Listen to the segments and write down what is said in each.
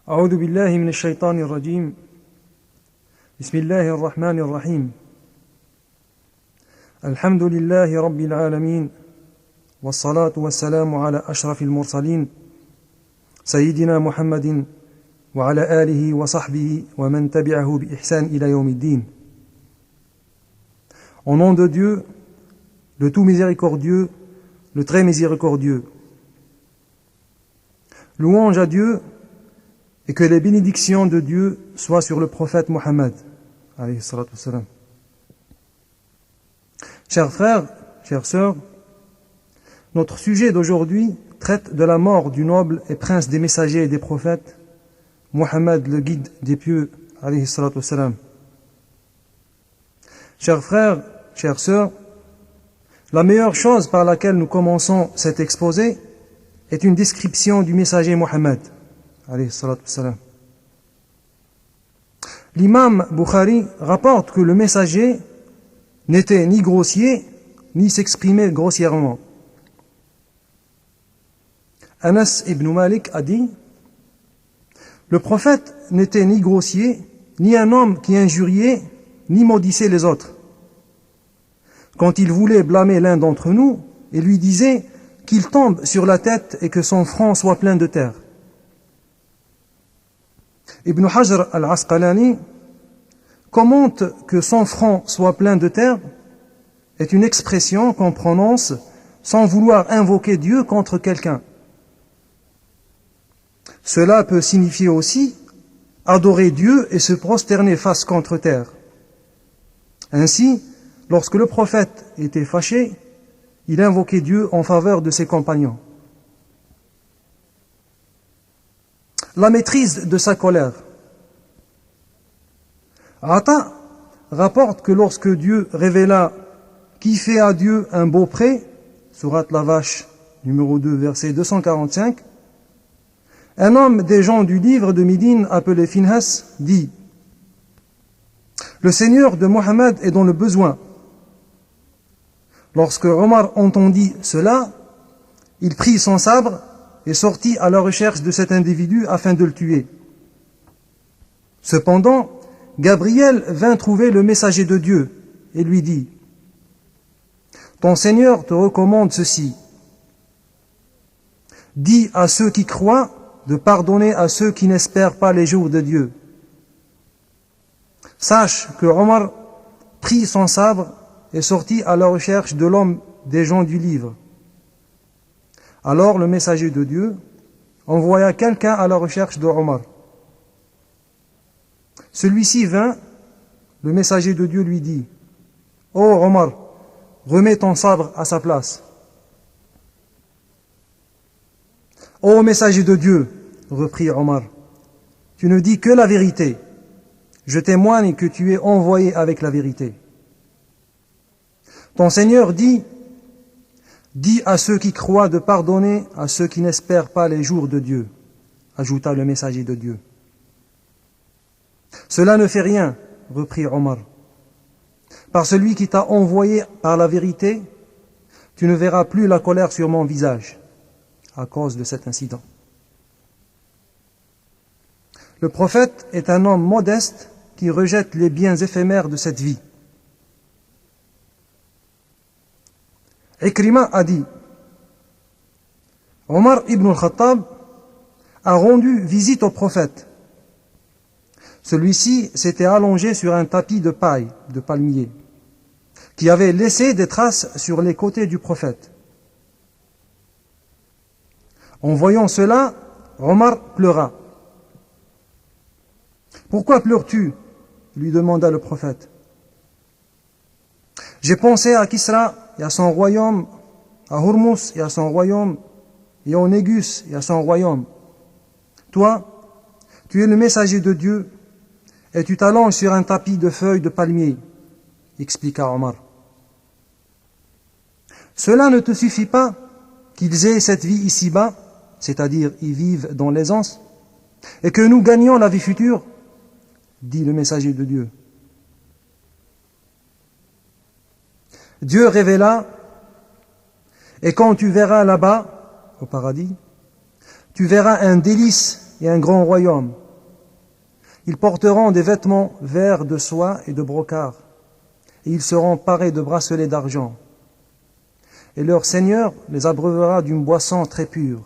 أعوذ بالله من الشيطان الرجيم بسم الله الرحمن الرحيم الحمد لله رب العالمين والصلاة والسلام على أشرف المرسلين سيدنا محمد وعلى آله وصحبه ومن تبعه بإحسان إلى يوم الدين. Au nom de Dieu, le tout miséricordieux, le très miséricordieux. Louange à Dieu et que les bénédictions de Dieu soient sur le prophète Mohammed. Chers frères, chères sœurs, notre sujet d'aujourd'hui traite de la mort du noble et prince des messagers et des prophètes, Mohammed, le guide des pieux. Chers frères, chères sœurs, la meilleure chose par laquelle nous commençons cet exposé est une description du messager Mohammed. L'imam Bukhari rapporte que le messager n'était ni grossier, ni s'exprimait grossièrement. Anas ibn Malik a dit: le prophète n'était ni grossier, ni un homme qui injuriait, ni maudissait les autres. Quand il voulait blâmer l'un d'entre nous, il lui disait qu'il tombe sur la tête et que son front soit plein de terre. Ibn Hajar al-Asqalani commente que son front soit plein de terre est une expression qu'on prononce sans vouloir invoquer Dieu contre quelqu'un. Cela peut signifier aussi adorer Dieu et se prosterner face contre terre. Ainsi, lorsque le prophète était fâché, il invoquait Dieu en faveur de ses compagnons. La maîtrise de sa colère. Ata rapporte que lorsque Dieu révéla qui fait à Dieu un beau prêt, sourate la vache, numéro 2, verset 245, un homme des gens du livre de Médine appelé Finhas dit: le Seigneur de Mohammed est dans le besoin. Lorsque Omar entendit cela, il prit son sabre et sortit à la recherche de cet individu afin de le tuer. Cependant, Gabriel vint trouver le messager de Dieu et lui dit: ton Seigneur te recommande ceci. Dis à ceux qui croient de pardonner à ceux qui n'espèrent pas les jours de Dieu. Sache que Omar prit son sabre et sortit à la recherche de l'homme des gens du livre. Alors le messager de Dieu envoya quelqu'un à la recherche de Omar. Celui-ci vint, le messager de Dieu lui dit: ô Omar, remets ton sabre à sa place. Ô messager de Dieu, reprit Omar, tu ne dis que la vérité. Je témoigne que tu es envoyé avec la vérité. Ton Seigneur dit: dis à ceux qui croient de pardonner à ceux qui n'espèrent pas les jours de Dieu, ajouta le messager de Dieu. Cela ne fait rien, reprit Omar. Par celui qui t'a envoyé par la vérité, tu ne verras plus la colère sur mon visage à cause de cet incident. Le prophète est un homme modeste qui rejette les biens éphémères de cette vie. Ikrima a dit: Omar ibn al-Khattab a rendu visite au prophète. Celui-ci s'était allongé sur un tapis de paille, de palmier, qui avait laissé des traces sur les côtés du prophète. En voyant cela, Omar pleura. Pourquoi pleures-tu? Lui demanda le prophète. J'ai pensé à Kisra et à son royaume, à Hormuz et à son royaume, et au Négus et à son royaume. Toi, tu es le messager de Dieu, et tu t'allonges sur un tapis de feuilles de palmier, expliqua Omar. Cela ne te suffit pas qu'ils aient cette vie ici-bas, c'est-à-dire ils vivent dans l'aisance, et que nous gagnions la vie future, dit le messager de Dieu. Dieu révéla: et quand tu verras là-bas, au paradis, tu verras un délice et un grand royaume, Ils porteront des vêtements verts de soie et de brocart, et ils seront parés de bracelets d'argent. Et leur Seigneur les abreuvera d'une boisson très pure.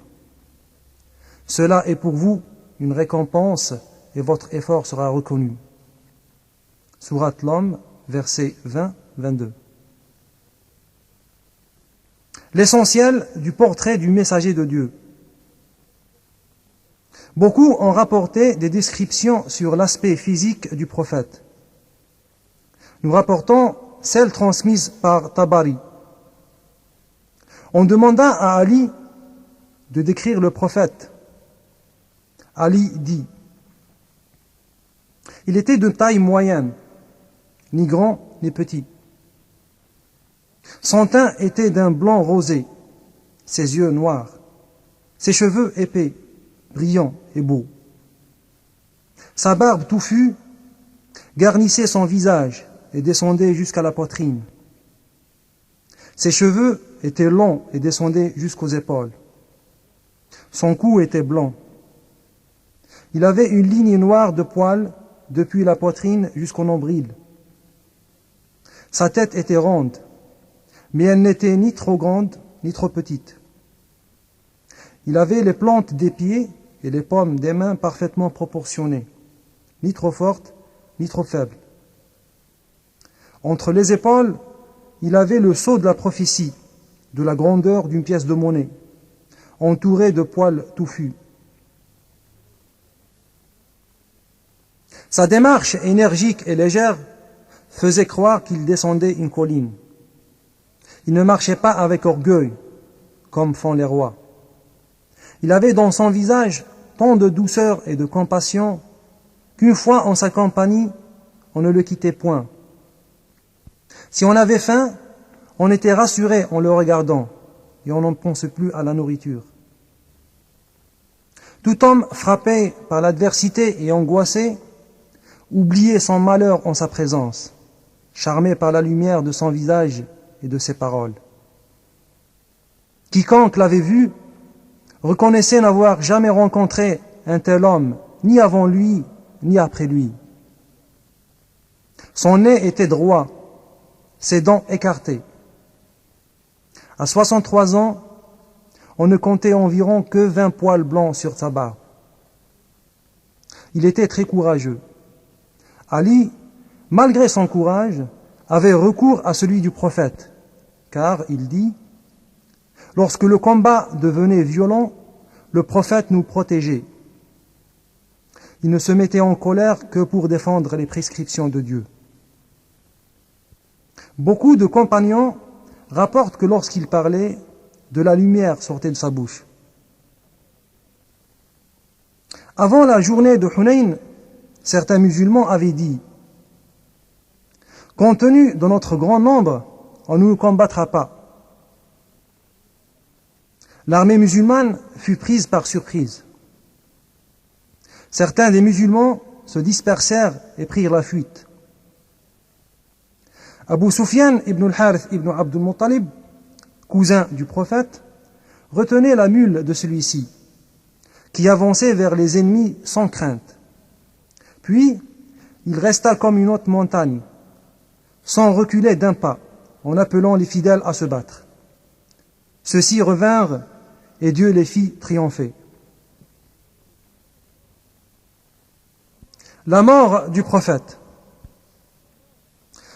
Cela est pour vous une récompense, et votre effort sera reconnu. Sourate L'Homme, versets 20-22. L'essentiel du portrait du messager de Dieu. Beaucoup ont rapporté des descriptions sur l'aspect physique du prophète. Nous rapportons celles transmises par Tabari. On demanda à Ali de décrire le prophète. Ali dit: il était de taille moyenne, ni grand ni petit. Son teint était d'un blanc rosé, ses yeux noirs, ses cheveux épais, brillants et beaux. Sa barbe touffue garnissait son visage et descendait jusqu'à la poitrine. Ses cheveux étaient longs et descendaient jusqu'aux épaules. Son cou était blanc. Il avait une ligne noire de poils depuis la poitrine jusqu'au nombril. Sa tête était ronde, mais elle n'était ni trop grande ni trop petite. Il avait les plantes des pieds et les paumes des mains parfaitement proportionnées, ni trop fortes ni trop faibles. Entre les épaules, il avait le sceau de la prophétie, de la grandeur d'une pièce de monnaie, entouré de poils touffus. Sa démarche énergique et légère faisait croire qu'il descendait une colline. Il ne marchait pas avec orgueil, comme font les rois. Il avait dans son visage tant de douceur et de compassion qu'une fois en sa compagnie, on ne le quittait point. Si on avait faim, on était rassuré en le regardant et on n'en pense plus à la nourriture. Tout homme frappé par l'adversité et angoissé oubliait son malheur en sa présence, charmé par la lumière de son visage et de ses paroles. Quiconque l'avait vu reconnaissait n'avoir jamais rencontré un tel homme, ni avant lui, ni après lui. Son nez était droit, ses dents écartées. À 63 ans, on ne comptait environ que 20 poils blancs sur sa barbe. Il était très courageux. Ali, malgré son courage, avait recours à celui du prophète, car, il dit, « Lorsque le combat devenait violent, le prophète nous protégeait. Il ne se mettait en colère que pour défendre les prescriptions de Dieu. » Beaucoup de compagnons rapportent que lorsqu'il parlait, de la lumière sortait de sa bouche. Avant la journée de Hunayn, certains musulmans avaient dit: « Compte tenu de notre grand nombre, on ne nous combattra pas. » L'armée musulmane fut prise par surprise. Certains des musulmans se dispersèrent et prirent la fuite. Abu Sufyan ibn al-Harith ibn Abd al-Muttalib, cousin du prophète, retenait la mule de celui-ci, qui avançait vers les ennemis sans crainte. Puis, il resta comme une haute montagne, sans reculer d'un pas, en appelant les fidèles à se battre. Ceux-ci revinrent et Dieu les fit triompher. La mort du prophète.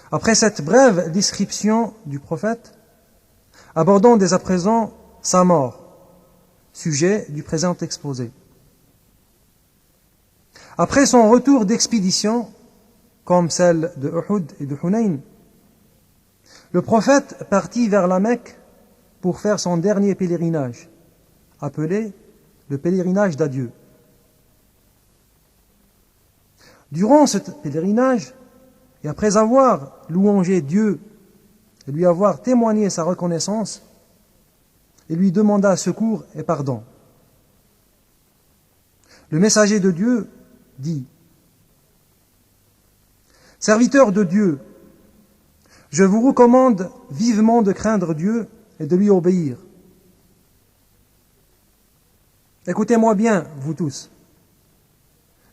Après cette brève description du prophète, abordons dès à présent sa mort, sujet du présent exposé. Après son retour d'expédition, comme celle de Uhud et de Hunayn, le prophète partit vers la Mecque pour faire son dernier pèlerinage, appelé le pèlerinage d'adieu. Durant ce pèlerinage, et après avoir louangé Dieu et lui avoir témoigné sa reconnaissance, il lui demanda secours et pardon. Le messager de Dieu dit: « Serviteur de Dieu, je vous recommande vivement de craindre Dieu et de lui obéir. Écoutez-moi bien, vous tous.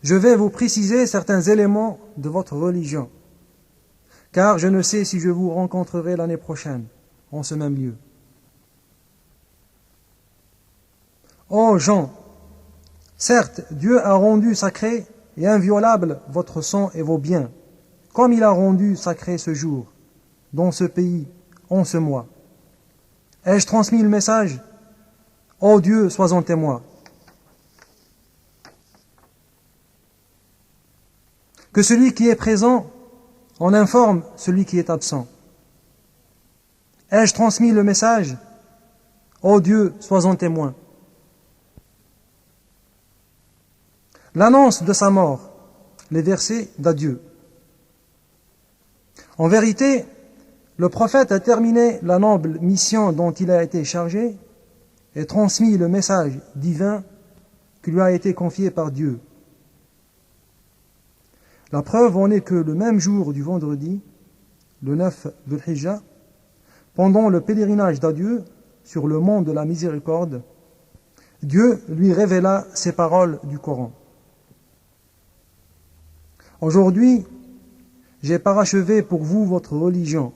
Je vais vous préciser certains éléments de votre religion, car je ne sais si je vous rencontrerai l'année prochaine, en ce même lieu. Ô gens, certes, Dieu a rendu sacré et inviolable votre sang et vos biens, comme il a rendu sacré ce jour, dans ce pays, en ce mois. Ai-je transmis le message? Ô Dieu, sois-en témoin. Que celui qui est présent en informe celui qui est absent. Ai-je transmis le message? Ô Dieu, sois-en témoin. L'annonce de sa mort, les versets d'adieu. En vérité, le prophète a terminé la noble mission dont il a été chargé et transmis le message divin qui lui a été confié par Dieu. La preuve en est que le même jour du vendredi, le 9 Dhul Hijjah, pendant le pèlerinage d'adieu sur le mont de la miséricorde, Dieu lui révéla ces paroles du Coran. Aujourd'hui, j'ai parachevé pour vous votre religion.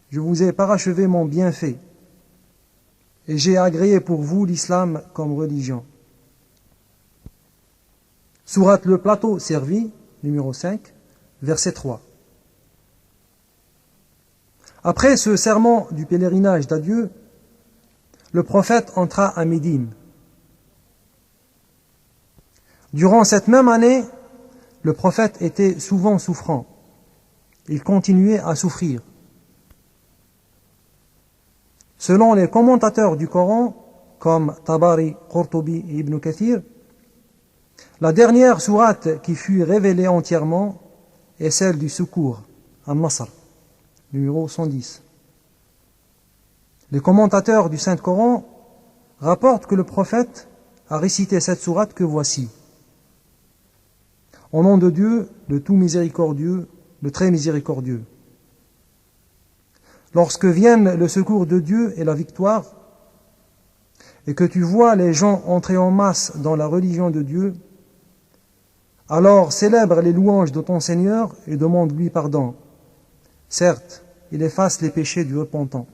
Je vous ai parachevé mon bienfait. Et j'ai agréé pour vous l'islam comme religion. Sourate le plateau servi, numéro 5, verset 3. Après ce serment du pèlerinage d'adieu, le prophète entra à Médine. Durant cette même année, le prophète était souvent souffrant. Il continuait à souffrir. Selon les commentateurs du Coran, comme Tabari, Qurtubi et Ibn Kathir, la dernière sourate qui fut révélée entièrement est celle du secours, An-Nasr, numéro 110. Les commentateurs du Saint-Coran rapportent que le prophète a récité cette sourate que voici. Au nom de Dieu, le tout miséricordieux, le très miséricordieux. Lorsque viennent le secours de Dieu et la victoire, et que tu vois les gens entrer en masse dans la religion de Dieu, alors célèbre les louanges de ton Seigneur et demande-lui pardon. Certes, il efface les péchés du repentant.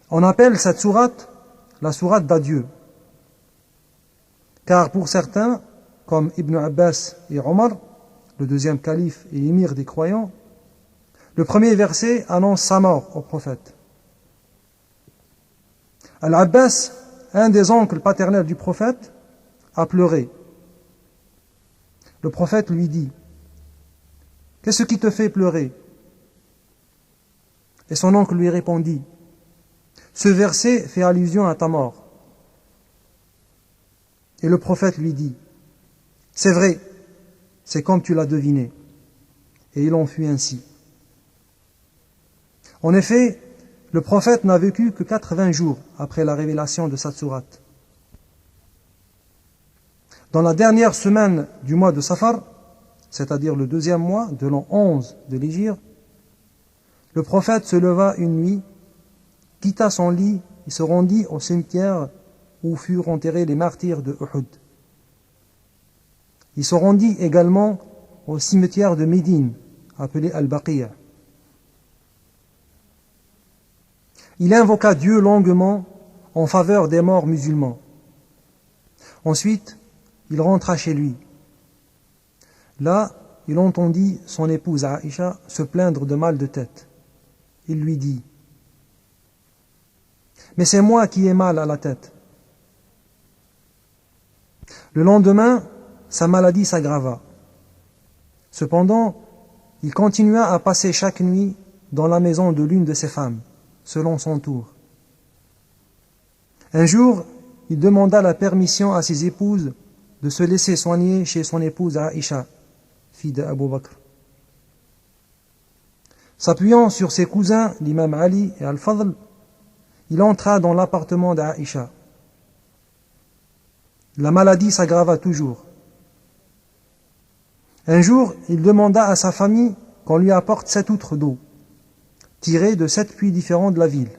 On appelle cette sourate la sourate d'adieu. Car pour certains, comme Ibn Abbas et Omar, le deuxième calife et émir des croyants, le premier verset annonce sa mort au prophète. Al-Abbas, un des oncles paternels du prophète, a pleuré. Le prophète lui dit, « Qu'est-ce qui te fait pleurer ?» Et son oncle lui répondit, « Ce verset fait allusion à ta mort. » Et le prophète lui dit, « C'est vrai, c'est comme tu l'as deviné. » Et il en fut ainsi. En effet, le prophète n'a vécu que 80 jours après la révélation de cette sourate. Dans la dernière semaine du mois de Safar, c'est-à-dire le deuxième mois de l'an 11 de l'Hégire, le prophète se leva une nuit, quitta son lit et se rendit au cimetière où furent enterrés les martyrs de Uhud. Il se rendit également au cimetière de Médine, appelé Al-Baqiyah. Il invoqua Dieu longuement en faveur des morts musulmans. Ensuite, il rentra chez lui. Là, il entendit son épouse Aïcha se plaindre de mal de tête. Il lui dit, « Mais c'est moi qui ai mal à la tête. » Le lendemain, sa maladie s'aggrava. Cependant, il continua à passer chaque nuit dans la maison de l'une de ses femmes, selon son tour. Un jour, il demanda la permission à ses épouses de se laisser soigner chez son épouse Aïcha, fille d'Abu Bakr. S'appuyant sur ses cousins, l'imam Ali et Al-Fadl, il entra dans l'appartement d'Aïcha. La maladie s'aggrava toujours. Un jour, il demanda à sa famille qu'on lui apporte 7 outres d'eau, tirées de 7 puits différents de la ville,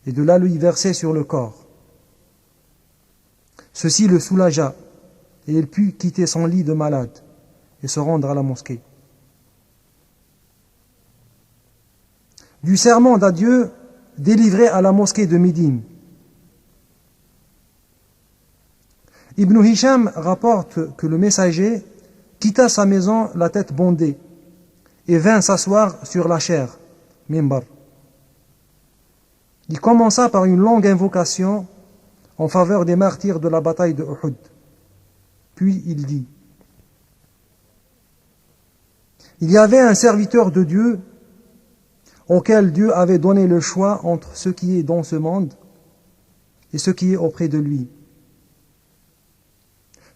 et de là lui verser sur le corps. Ceci le soulagea et il put quitter son lit de malade et se rendre à la mosquée. Du serment d'adieu délivré à la mosquée de Médine. Ibn Hisham rapporte que le messager quitta sa maison la tête bondée et vint s'asseoir sur la chaire, mimbar. Il commença par une longue invocation en faveur des martyrs de la bataille de Uhud. Puis il dit: il y avait un serviteur de Dieu auquel Dieu avait donné le choix entre ce qui est dans ce monde et ce qui est auprès de lui.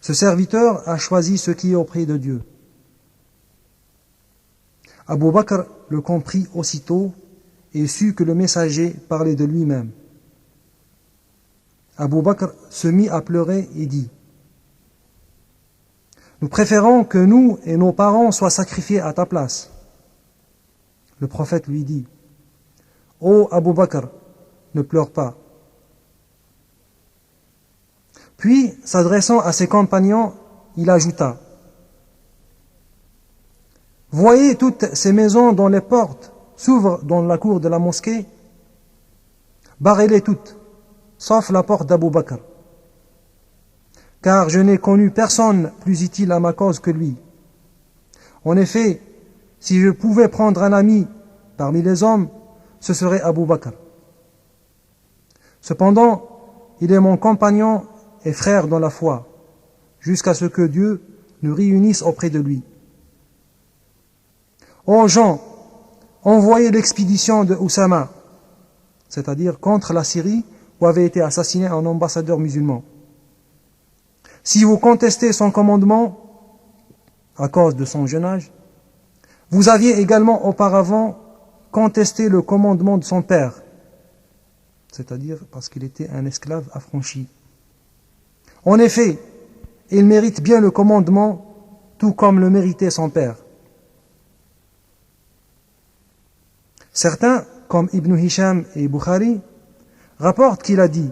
Ce serviteur a choisi ce qui est auprès de Dieu. Abu Bakr le comprit aussitôt et sut que le messager parlait de lui-même. Abu Bakr se mit à pleurer et dit: nous préférons que nous et nos parents soient sacrifiés à ta place. Le prophète lui dit: ô Abu Bakr, ne pleure pas. Puis, s'adressant à ses compagnons, il ajouta: voyez toutes ces maisons dont les portes s'ouvrent dans la cour de la mosquée, barrez-les toutes, sauf la porte d'Abu Bakr. Car je n'ai connu personne plus utile à ma cause que lui. En effet, si je pouvais prendre un ami parmi les hommes, ce serait Abu Bakr. Cependant, il est mon compagnon et frère dans la foi, jusqu'à ce que Dieu nous réunisse auprès de lui. Ô gens, envoyez l'expédition de Oussama, c'est-à-dire contre la Syrie où avait été assassiné un ambassadeur musulman. Si vous contestez son commandement à cause de son jeune âge, vous aviez également auparavant contesté le commandement de son père, c'est-à-dire parce qu'il était un esclave affranchi. En effet, il mérite bien le commandement, tout comme le méritait son père. Certains, comme Ibn Hisham et Bukhari, rapportent qu'il a dit: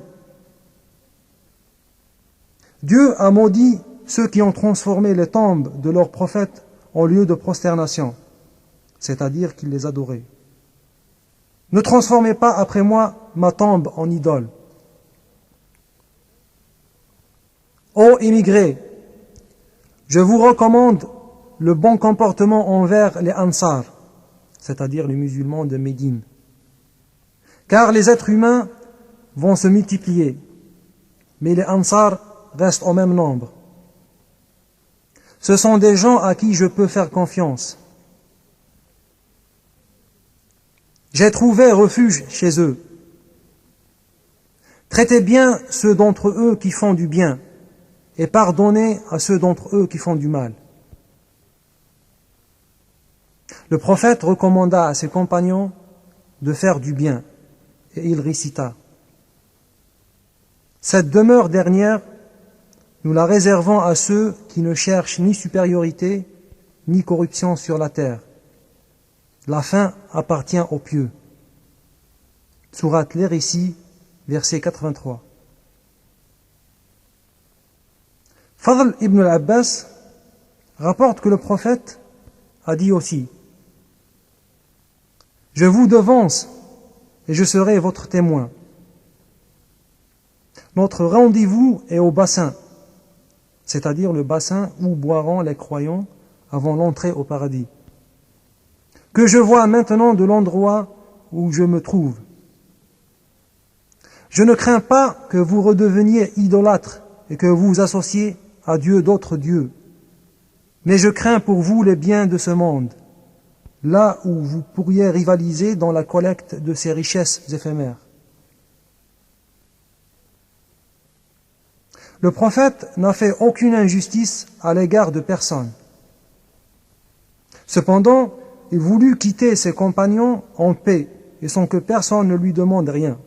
Dieu a maudit ceux qui ont transformé les tombes de leurs prophètes en lieu de prosternation, c'est-à-dire qu'ils les adoraient. Ne transformez pas après moi ma tombe en idole. Ô immigrés, je vous recommande le bon comportement envers les Ansar, c'est-à-dire les musulmans de Médine. Car les êtres humains vont se multiplier, mais les Ansar restent au même nombre. Ce sont des gens à qui je peux faire confiance. J'ai trouvé refuge chez eux. Traitez bien ceux d'entre eux qui font du bien et pardonnez à ceux d'entre eux qui font du mal. Le prophète recommanda à ses compagnons de faire du bien et il récita: cette demeure dernière, nous la réservons à ceux qui ne cherchent ni supériorité ni corruption sur la terre. La fin appartient aux pieux. Sourate les Récits, verset 83. Fadl ibn al-Abbas rapporte que le prophète a dit aussi: je vous devance et je serai votre témoin. Notre rendez-vous est au bassin, c'est-à-dire le bassin où boiront les croyants avant l'entrée au paradis, que je vois maintenant de l'endroit où je me trouve. Je ne crains pas que vous redeveniez idolâtres et que vous vous associez à Dieu d'autres dieux, mais je crains pour vous les biens de ce monde, là où vous pourriez rivaliser dans la collecte de ces richesses éphémères. Le prophète n'a fait aucune injustice à l'égard de personne. Cependant, il voulut quitter ses compagnons en paix et sans que personne ne lui demande rien.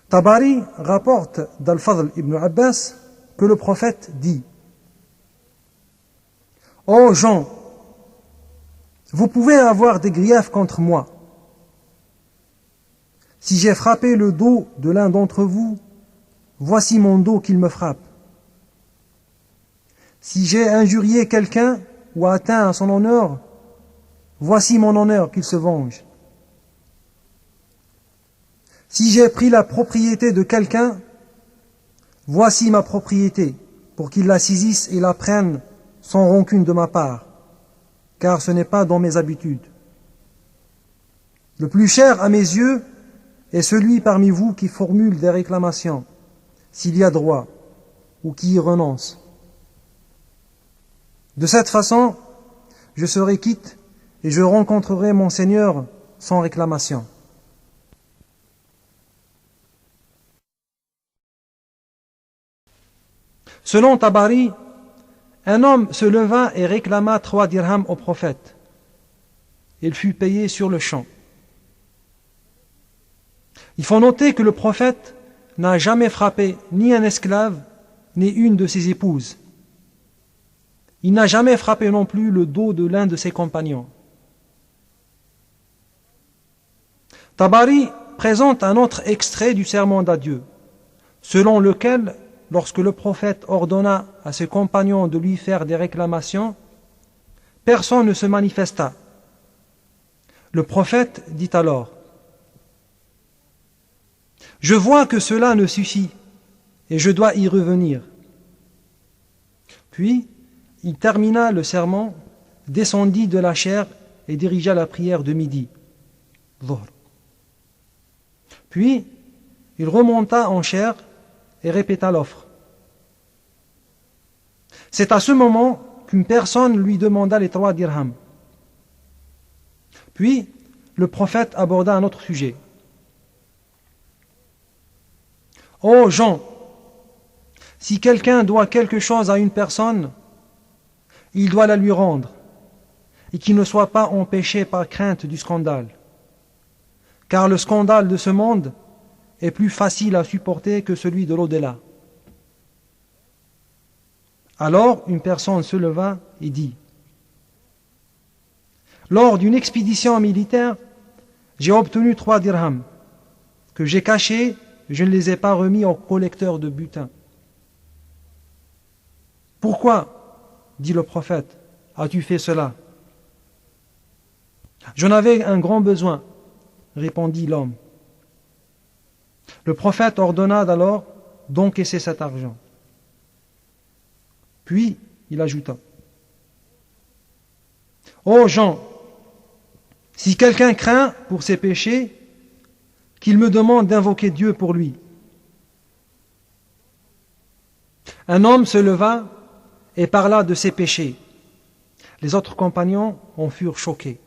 Tabari rapporte d'Al-Fadl ibn Abbas que le prophète dit: ô gens, vous pouvez avoir des griefs contre moi, Si j'ai frappé le dos de l'un d'entre vous, voici mon dos qu'il me frappe. Si j'ai injurié quelqu'un ou atteint à son honneur, voici mon honneur qu'il se venge. Si j'ai pris la propriété de quelqu'un, voici ma propriété, pour qu'il la saisisse et la prenne sans rancune de ma part, car ce n'est pas dans mes habitudes. Le plus cher à mes yeux est celui parmi vous qui formule des réclamations, s'il y a droit, ou qui y renonce. De cette façon, je serai quitte et je rencontrerai mon Seigneur sans réclamation. Selon Tabari, un homme se leva et réclama 3 dirhams au prophète. Il fut payé sur le champ. Il faut noter que le prophète n'a jamais frappé ni un esclave, ni une de ses épouses. Il n'a jamais frappé non plus le dos de l'un de ses compagnons. Tabari présente un autre extrait du serment d'adieu, selon lequel, lorsque le prophète ordonna à ses compagnons de lui faire des réclamations, personne ne se manifesta. Le prophète dit alors: « Je vois que cela ne suffit, et je dois y revenir. » Puis, il termina le sermon, descendit de la chaire et dirigea la prière de midi. Puis, il remonta en chaire et répéta l'offre. C'est à ce moment qu'une personne lui demanda les 3 dirhams. Puis, le prophète aborda un autre sujet. « Ô gens, si quelqu'un doit quelque chose à une personne, il doit la lui rendre, et qu'il ne soit pas empêché par crainte du scandale. Car le scandale de ce monde est plus facile à supporter que celui de l'au-delà. » Alors une personne se leva et dit: « Lors d'une expédition militaire, j'ai obtenu 3 dirhams, que j'ai cachés, je ne les ai pas remis au collecteur de butin. » « Pourquoi, dit le prophète, as-tu fait cela ? » ?»« J'en avais un grand besoin, répondit l'homme. Le prophète ordonna alors d'encaisser cet argent. Puis il ajouta: « Ô gens, si quelqu'un craint pour ses péchés, qu'il me demande d'invoquer Dieu pour lui. » Un homme se leva et parla de ses péchés. Les autres compagnons en furent choqués.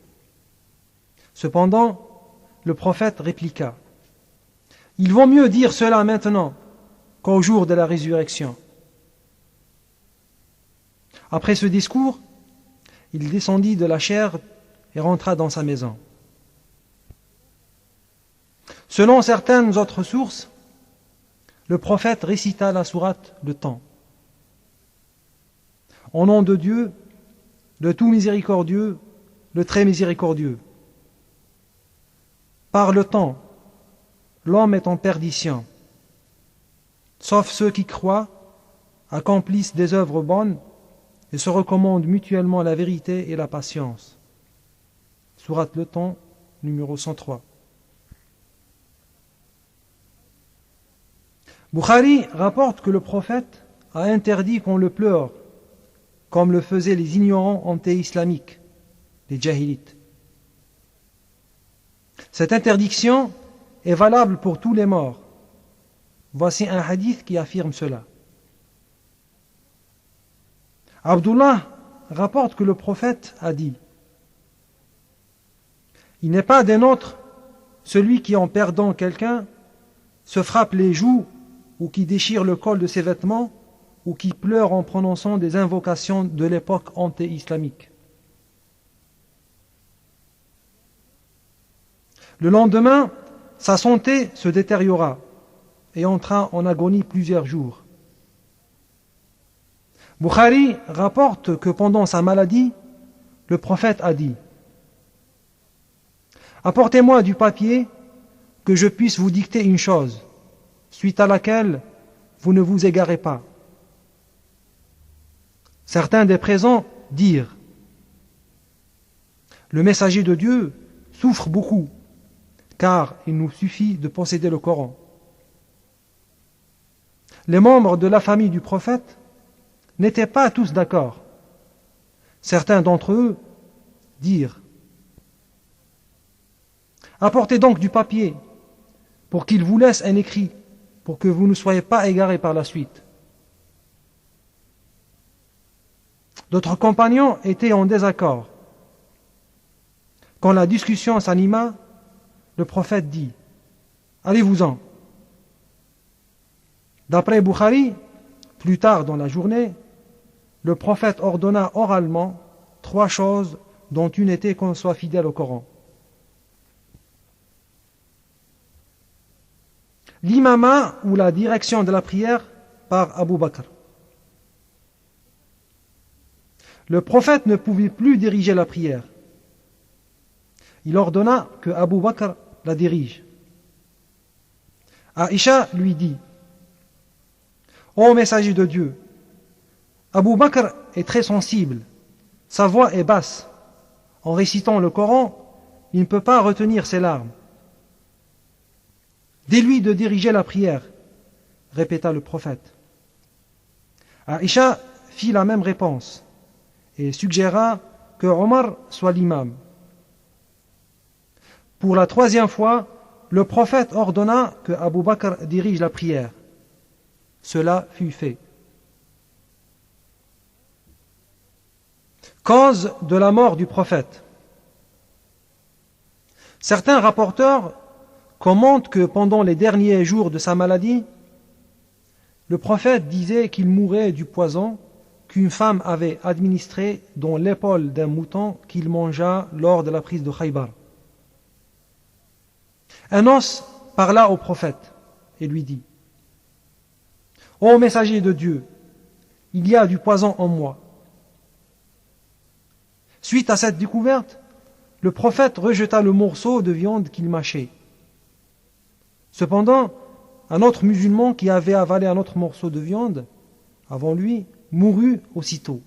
Cependant, le prophète répliqua: « Il vaut mieux dire cela maintenant qu'au jour de la résurrection. » Après ce discours, il descendit de la chaire et rentra dans sa maison. Selon certaines autres sources, le prophète récita la sourate le temps. Au nom de Dieu, le tout miséricordieux, le très miséricordieux. Par le temps, l'homme est en perdition, sauf ceux qui croient, accomplissent des œuvres bonnes et se recommandent mutuellement la vérité et la patience. Sourate le temps, numéro 103. Bukhari rapporte que le prophète a interdit qu'on le pleure, comme le faisaient les ignorants anté-islamiques, les djahilites. Cette interdiction est valable pour tous les morts. Voici un hadith qui affirme cela. Abdullah rapporte que le prophète a dit: « Il n'est pas des nôtres celui qui, en perdant quelqu'un, se frappe les joues ou qui déchire le col de ses vêtements ou qui pleure en prononçant des invocations de l'époque anté-islamique. » Le lendemain, sa santé se détériora et entra en agonie plusieurs jours. Bukhari rapporte que pendant sa maladie, le prophète a dit: « Apportez-moi du papier que je puisse vous dicter une chose, suite à laquelle vous ne vous égarez pas. Certains des présents dirent, le messager de Dieu souffre beaucoup, car il nous suffit de posséder le Coran. Les membres de la famille du prophète n'étaient pas tous d'accord. Certains d'entre eux dirent, apportez donc du papier pour qu'il vous laisse un écrit, pour que vous ne soyez pas égarés par la suite. D'autres compagnons étaient en désaccord. Quand la discussion s'anima, le prophète dit, allez-vous-en. D'après Bukhari, plus tard dans la journée, le prophète ordonna oralement 3 choses dont une était qu'on soit fidèle au Coran. L'imama ou la direction de la prière par Abu Bakr. Le prophète ne pouvait plus diriger la prière. Il ordonna que Abu Bakr la dirige. Aïcha lui dit, ô messager de Dieu, Abu Bakr est très sensible, sa voix est basse. En récitant le Coran, il ne peut pas retenir ses larmes. Dis-lui de diriger la prière, répéta le prophète. Aïcha fit la même réponse et suggéra que Omar soit l'imam. Pour la 3e fois, le prophète ordonna que Abu Bakr dirige la prière. Cela fut fait. Cause de la mort du prophète. Certains rapporteurs commentent que pendant les derniers jours de sa maladie, le prophète disait qu'il mourait du poison qu'une femme avait administré dans l'épaule d'un mouton qu'il mangea lors de la prise de Khaybar. Un os parla au prophète et lui dit, ô messager de Dieu, il y a du poison en moi. Suite à cette découverte, le prophète rejeta le morceau de viande qu'il mâchait. Cependant, un autre musulman qui avait avalé un autre morceau de viande avant lui mourut aussitôt.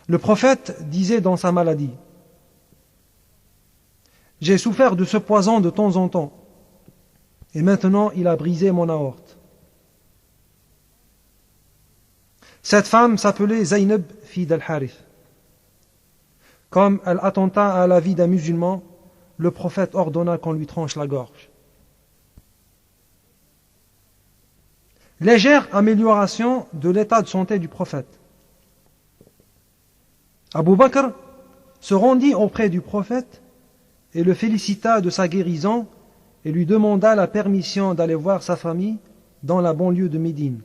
Le prophète disait dans sa maladie, j'ai souffert de ce poison de temps en temps, et maintenant il a brisé mon aorte. Cette femme s'appelait Zaynab, fille d'Al-Harith. Comme elle attenta à la vie d'un musulman, le prophète ordonna qu'on lui tranche la gorge. Légère amélioration de l'état de santé du prophète. Abu Bakr se rendit auprès du prophète et le félicita de sa guérison et lui demanda la permission d'aller voir sa famille dans la banlieue de Médine.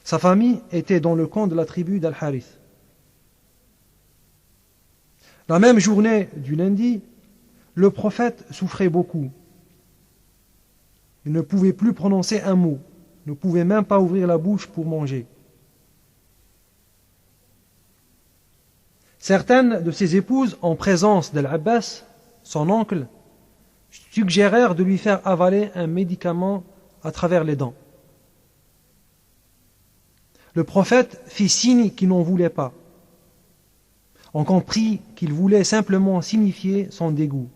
Sa famille était dans le camp de la tribu d'Al-Harith. La même journée du lundi, le prophète souffrait beaucoup. Il ne pouvait plus prononcer un mot, ne pouvait même pas ouvrir la bouche pour manger. Certaines de ses épouses, en présence d'Al-Abbas, son oncle, suggérèrent de lui faire avaler un médicament à travers les dents. Le prophète fit signe qu'il n'en voulait pas. On comprit qu'il voulait simplement signifier son dégoût.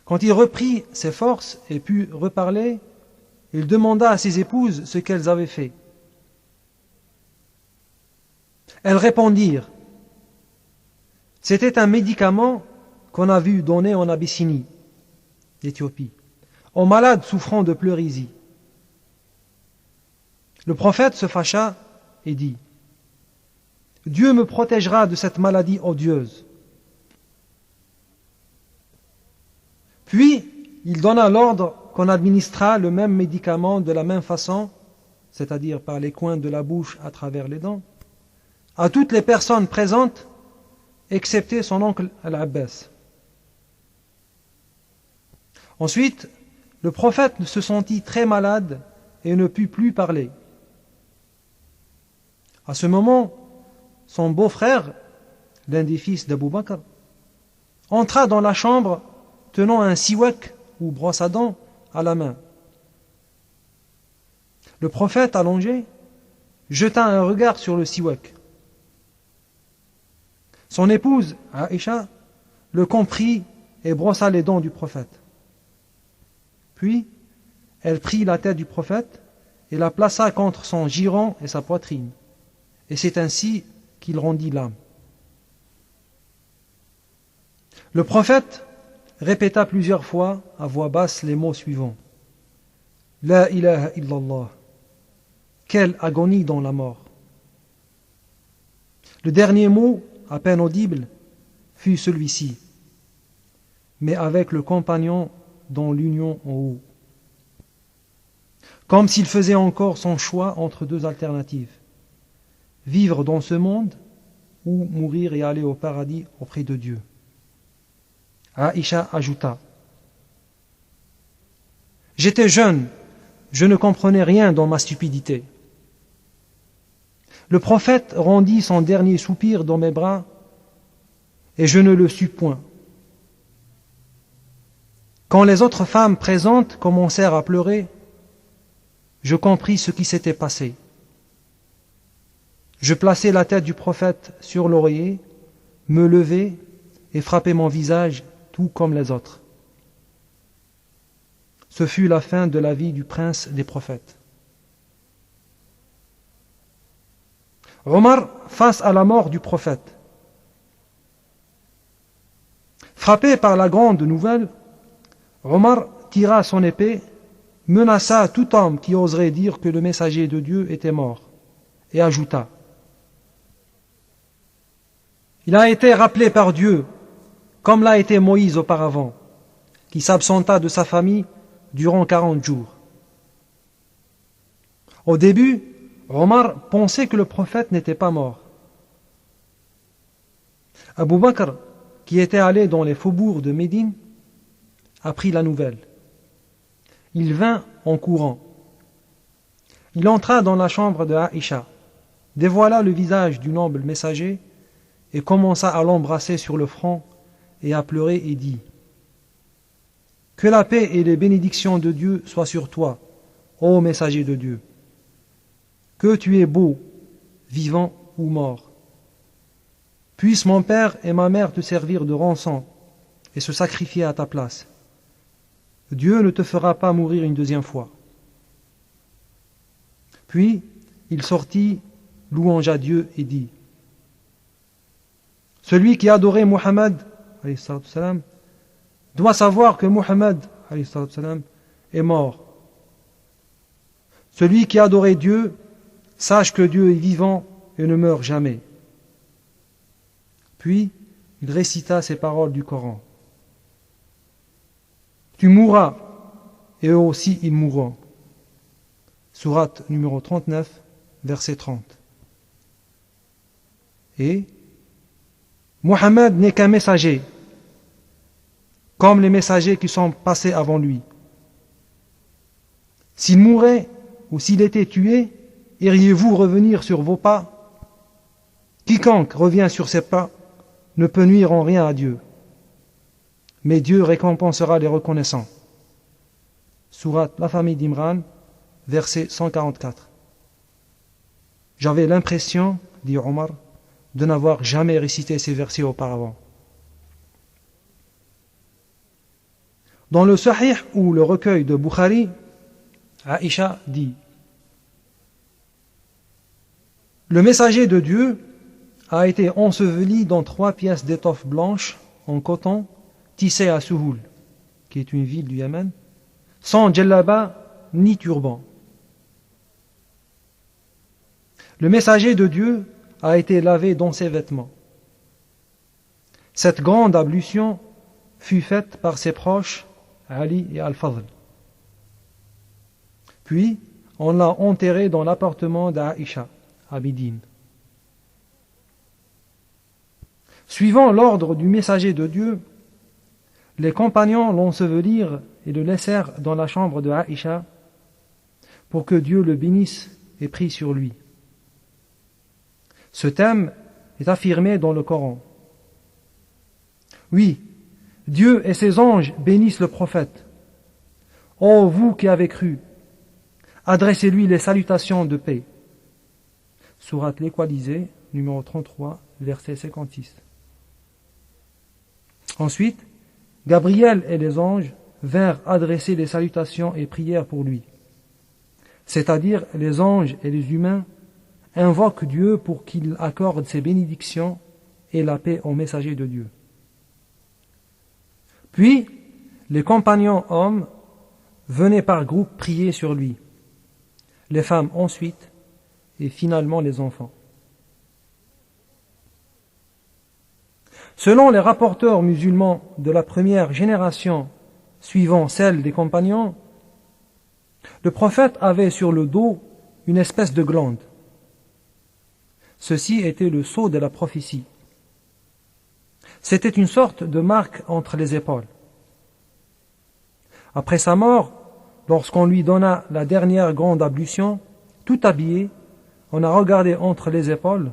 Quand il reprit ses forces et put reparler, il demanda à ses épouses ce qu'elles avaient fait. Elles répondirent, c'était un médicament qu'on a vu donner en Abyssinie, l'Éthiopie, aux malades souffrant de pleurésie. Le prophète se fâcha et dit, Dieu me protégera de cette maladie odieuse. Puis, il donna l'ordre qu'on administrât le même médicament de la même façon, c'est-à-dire par les coins de la bouche à travers les dents, à toutes les personnes présentes, excepté son oncle Al-Abbas. Ensuite, le prophète se sentit très malade et ne put plus parler. À ce moment, son beau-frère, l'un des fils d'Abu Bakr, entra dans la chambre tenant un siwak ou brosse à dents à la main. Le prophète, allongé, jeta un regard sur le siwak. Son épouse, Aïcha, le comprit et brossa les dents du prophète. Puis, elle prit la tête du prophète et la plaça contre son giron et sa poitrine. Et c'est ainsi qu'il rendit l'âme. Le prophète répéta plusieurs fois à voix basse les mots suivants. La ilaha illallah. Quelle agonie dans la mort. Le dernier mot, à peine audible, fut celui-ci, mais avec le compagnon dans l'union en haut. Comme s'il faisait encore son choix entre deux alternatives. Vivre dans ce monde ou mourir et aller au paradis auprès de Dieu. Aïcha ajouta. J'étais jeune, je ne comprenais rien dans ma stupidité. Le prophète rendit son dernier soupir dans mes bras et je ne le sus point. Quand les autres femmes présentes commencèrent à pleurer, je compris ce qui s'était passé. Je plaçai la tête du prophète sur l'oreiller, me levai et frappai mon visage tout comme les autres. Ce fut la fin de la vie du prince des prophètes. Omar face à la mort du prophète. Frappé par la grande nouvelle, Omar tira son épée, menaça tout homme qui oserait dire que le messager de Dieu était mort, et ajouta: il a été rappelé par Dieu, comme l'a été Moïse auparavant, qui s'absenta de sa famille durant 40 jours. Au début, Omar pensait que le prophète n'était pas mort. Abu Bakr, qui était allé dans les faubourgs de Médine, apprit la nouvelle. Il vint en courant. Il entra dans la chambre de Aïcha, dévoila le visage du noble messager et commença à l'embrasser sur le front et à pleurer et dit: que la paix et les bénédictions de Dieu soient sur toi, ô messager de Dieu. Que tu es beau, vivant ou mort. Puisse mon père et ma mère te servir de rançon et se sacrifier à ta place. Dieu ne te fera pas mourir une deuxième fois. Puis il sortit, louange à Dieu, et dit: celui qui adorait Muhammad doit savoir que Muhammad est mort. Celui qui adorait Dieu, sache que Dieu est vivant et ne meurt jamais. Puis il récita ces paroles du Coran. Tu mourras, et eux aussi ils mourront. Sourate numéro 39, verset 30. Et Muhammad n'est qu'un messager, comme les messagers qui sont passés avant lui. S'il mourait ou s'il était tué, iriez-vous revenir sur vos pas? Quiconque revient sur ses pas ne peut nuire en rien à Dieu. Mais Dieu récompensera les reconnaissants. Sourate La famille d'Imran, verset 144. J'avais l'impression, dit Omar, de n'avoir jamais récité ces versets auparavant. Dans le Sahih ou le recueil de Bukhari, Aïcha dit: le messager de Dieu a été enseveli dans 3 pièces d'étoffe blanche en coton tissée à Souhoul, qui est une ville du Yémen, sans djellaba ni turban. Le messager de Dieu a été lavé dans ses vêtements. Cette grande ablution fut faite par ses proches Ali et Al-Fadl. Puis on l'a enterré dans l'appartement d'Aïcha à Médine. Suivant l'ordre du messager de Dieu, les compagnons l'ensevelirent et le laissèrent dans la chambre de Aïcha pour que Dieu le bénisse et prie sur lui. Ce thème est affirmé dans le Coran. Oui, Dieu et ses anges bénissent le prophète. Ô vous qui avez cru, adressez-lui les salutations de paix. Sourate l'Équalisée, numéro 33, verset 56. Ensuite, Gabriel et les anges vinrent adresser les salutations et prières pour lui. C'est-à-dire, les anges et les humains invoquent Dieu pour qu'il accorde ses bénédictions et la paix aux messagers de Dieu. Puis, les compagnons hommes venaient par groupe prier sur lui, les femmes ensuite, et finalement les enfants. Selon les rapporteurs musulmans de la première génération suivant celle des compagnons, le prophète avait sur le dos une espèce de glande. Ceci était le sceau de la prophétie. C'était une sorte de marque entre les épaules. Après sa mort, lorsqu'on lui donna la dernière grande ablution, tout habillé, on a regardé entre les épaules,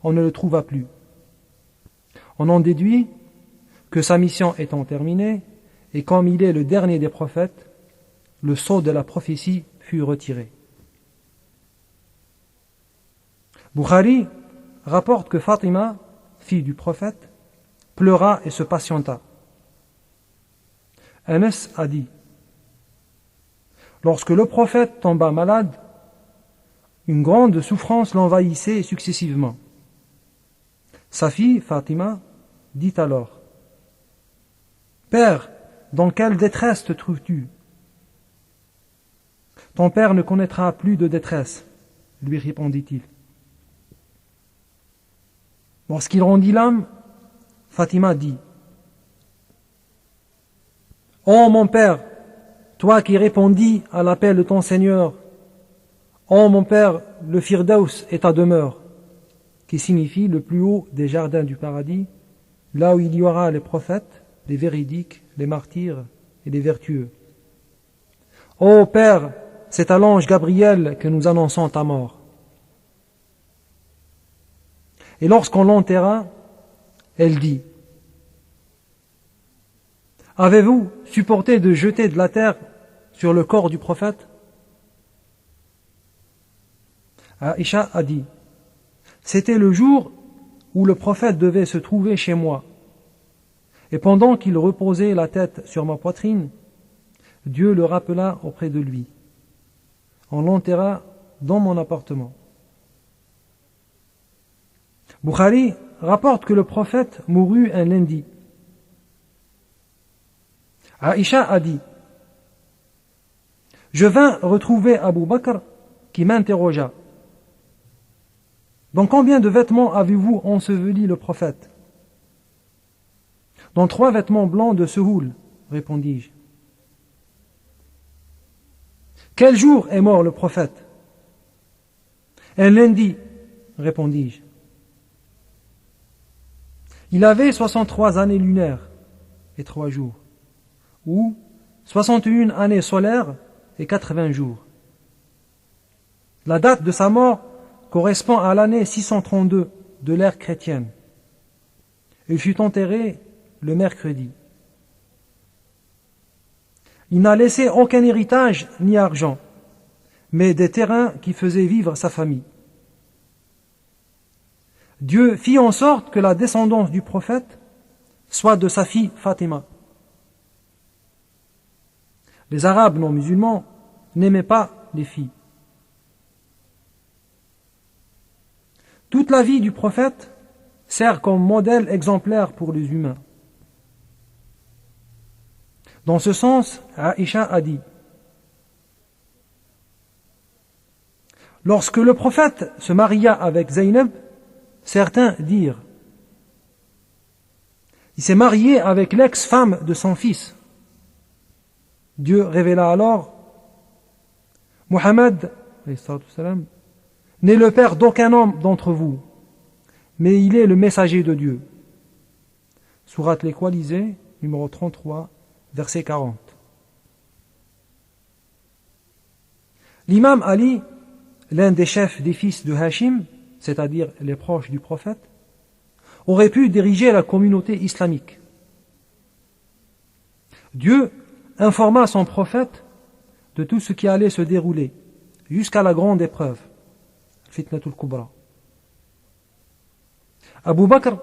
on ne le trouva plus. On en déduit que sa mission étant terminée, et comme il est le dernier des prophètes, le sceau de la prophétie fut retiré. Bukhari rapporte que Fatima, fille du prophète, pleura et se patienta. Anas a dit: lorsque le prophète tomba malade, une grande souffrance l'envahissait successivement. Sa fille, Fatima, dit alors: Père, dans quelle détresse te trouves-tu? Ton père ne connaîtra plus de détresse, lui répondit-il. Lorsqu'il rendit l'âme, Fatima dit: Ô mon père, toi qui répondis à l'appel de ton Seigneur, ô mon père, le Firdaus est ta demeure, qui signifie le plus haut des jardins du paradis, là où il y aura les prophètes, les véridiques, les martyrs et les vertueux. Ô Père, c'est à l'ange Gabriel que nous annonçons ta mort. Et lorsqu'on l'enterra, elle dit: Avez-vous supporté de jeter de la terre sur le corps du prophète? Aïcha a dit: C'était le jour où le prophète devait se trouver chez moi. Et pendant qu'il reposait la tête sur ma poitrine, Dieu le rappela auprès de lui. On l'enterra dans mon appartement. Bukhari rapporte que le prophète mourut un lundi. Aïcha a dit: Je vins retrouver Abu Bakr qui m'interrogea: Dans combien de vêtements avez-vous enseveli le prophète? Dans 3 vêtements blancs de sehoul, répondis-je. Quel jour est mort le prophète? Un lundi, répondis-je. Il avait 63 années lunaires et 3 jours, ou 61 années solaires et 80 jours. La date de sa mort correspond à l'année 632 de l'ère chrétienne. Il fut enterré le mercredi. Il n'a laissé aucun héritage ni argent, mais des terrains qui faisaient vivre sa famille. Dieu fit en sorte que la descendance du prophète soit de sa fille Fatima. Les Arabes non musulmans n'aimaient pas les filles. Toute la vie du prophète sert comme modèle exemplaire pour les humains. Dans ce sens, Aïcha a dit: Lorsque le prophète se maria avec Zaynab, certains dirent: Il s'est marié avec l'ex-femme de son fils. Dieu révéla alors: Muhammad n'est le père d'aucun homme d'entre vous, mais il est le messager de Dieu. Sourate l'Équalisée, numéro 33, verset 40. L'imam Ali, l'un des chefs des fils de Hashim, c'est-à-dire les proches du prophète, aurait pu diriger la communauté islamique. Dieu informa son prophète de tout ce qui allait se dérouler jusqu'à la grande épreuve, Fitnatul Kubra. Abu Bakr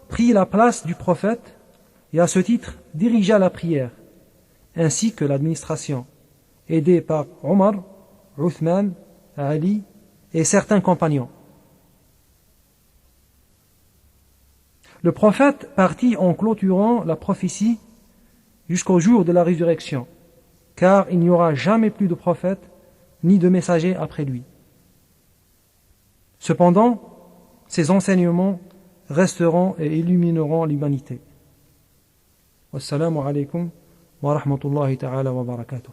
prit la place du prophète et à ce titre dirigea la prière, ainsi que l'administration, aidé par Omar, Uthman, Ali et certains compagnons. Le prophète partit en clôturant la prophétie jusqu'au jour de la résurrection, car il n'y aura jamais plus de prophète ni de messager après lui. Cependant, ces enseignements resteront et illumineront l'humanité. Wassalamu alaikum wa rahmatullahi ta'ala wa barakatuh.